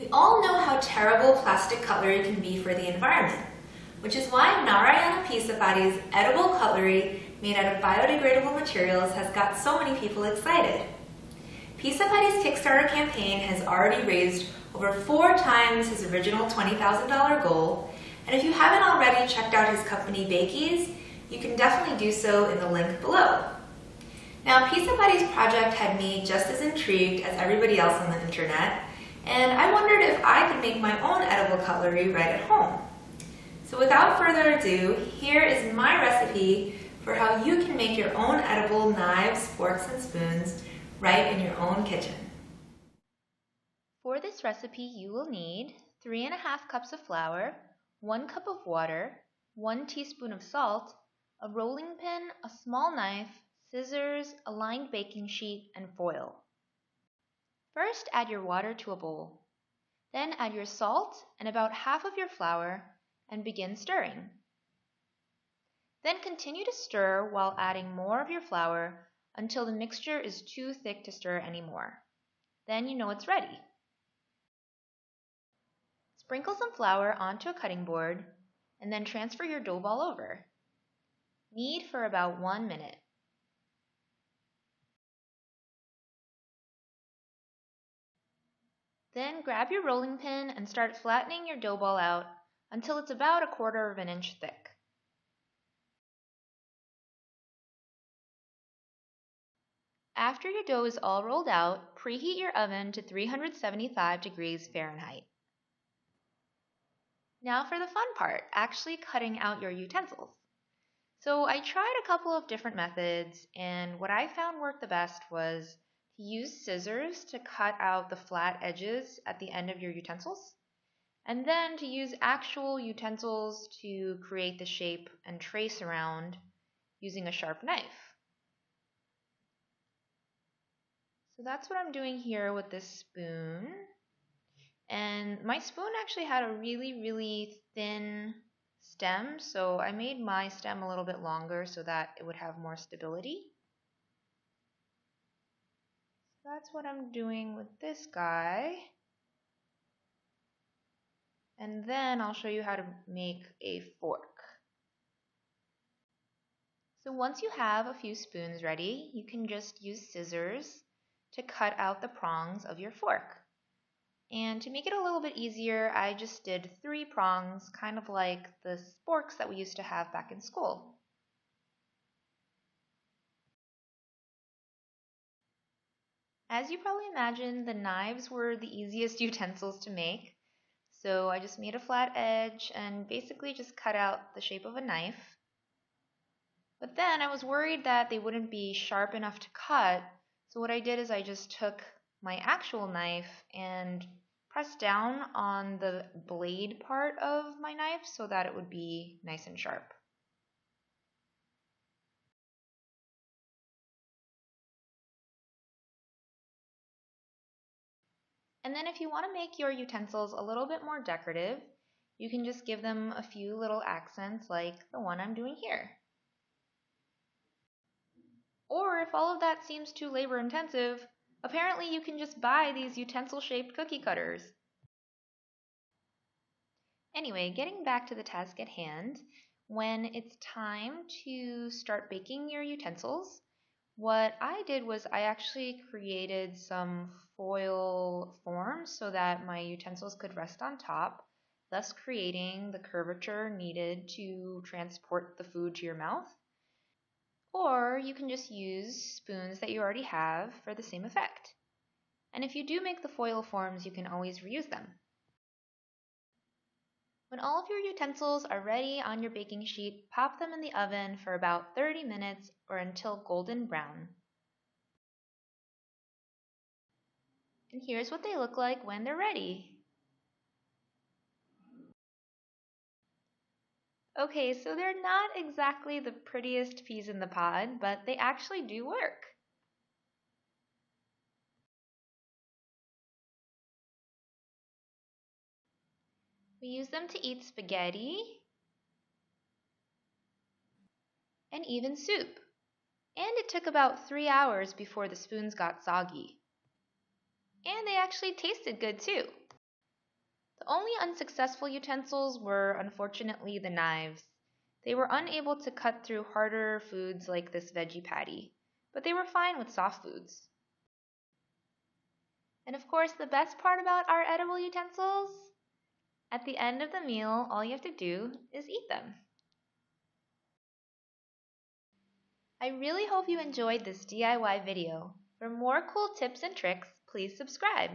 We all know how terrible plastic cutlery can be for the environment, which is why Narayana Pisapati's edible cutlery made out of biodegradable materials has got so many people excited. Pisapati's Kickstarter campaign has already raised over 4 times his original $20,000 goal, and if you haven't already checked out his company Bakies, you can definitely do so in the link below. Now, Pisapati's project had me just as intrigued as everybody else on the internet, and I wondered if I could make my own edible cutlery right at home. So without further ado, here is my recipe for how you can make your own edible knives, forks, and spoons right in your own kitchen. For this recipe, you will need 3½ cups of flour, 1 cup of water, 1 teaspoon of salt, a rolling pin, a small knife, scissors, a lined baking sheet, and foil. First, add your water to a bowl. Then add your salt and about half of your flour and begin stirring. Then continue to stir while adding more of your flour until the mixture is too thick to stir anymore. Then you know it's ready. Sprinkle some flour onto a cutting board and then transfer your dough ball over. Knead for about 1 minute. Then grab your rolling pin and start flattening your dough ball out until it's about 1/4 of an inch thick. After your dough is all rolled out, preheat your oven to 375 degrees Fahrenheit. Now for the fun part, actually cutting out your utensils. So I tried a couple of different methods, and what I found worked the best was to use scissors to cut out the flat edges at the end of your utensils, and then to use actual utensils to create the shape and trace around using a sharp knife. So that's what I'm doing here with this spoon. And my spoon actually had a really thin stem, so I made my stem a little bit longer so that it would have more stability. That's what I'm doing with this guy. And then I'll show you how to make a fork. So once you have a few spoons ready, you can just use scissors to cut out the prongs of your fork. And to make it a little bit easier, I just did 3 prongs, kind of like the sporks that we used to have back in school. As you probably imagine, the knives were the easiest utensils to make. So I just made a flat edge and basically just cut out the shape of a knife. But then I was worried that they wouldn't be sharp enough to cut, so what I did is I just took my actual knife and pressed down on the blade part of my knife so that it would be nice and sharp. And then if you want to make your utensils a little bit more decorative, you can just give them a few little accents like the one I'm doing here. Or if all of that seems too labor intensive, apparently you can just buy these utensil-shaped cookie cutters. Anyway, getting back to the task at hand, when it's time to start baking your utensils, what I did was I actually created some foil forms so that my utensils could rest on top, thus creating the curvature needed to transport the food to your mouth. Or you can just use spoons that you already have for the same effect. And if you do make the foil forms, you can always reuse them. When all of your utensils are ready on your baking sheet, pop them in the oven for about 30 minutes or until golden brown. And here's what they look like when they're ready. Okay, so they're not exactly the prettiest peas in the pod, but they actually do work. We use them to eat spaghetti and even soup. And it took about 3 hours before the spoons got soggy. And they actually tasted good too. The only unsuccessful utensils were, unfortunately, the knives. They were unable to cut through harder foods like this veggie patty, but they were fine with soft foods. And of course, the best part about our edible utensils? At the end of the meal, all you have to do is eat them. I really hope you enjoyed this DIY video. For more cool tips and tricks, please subscribe.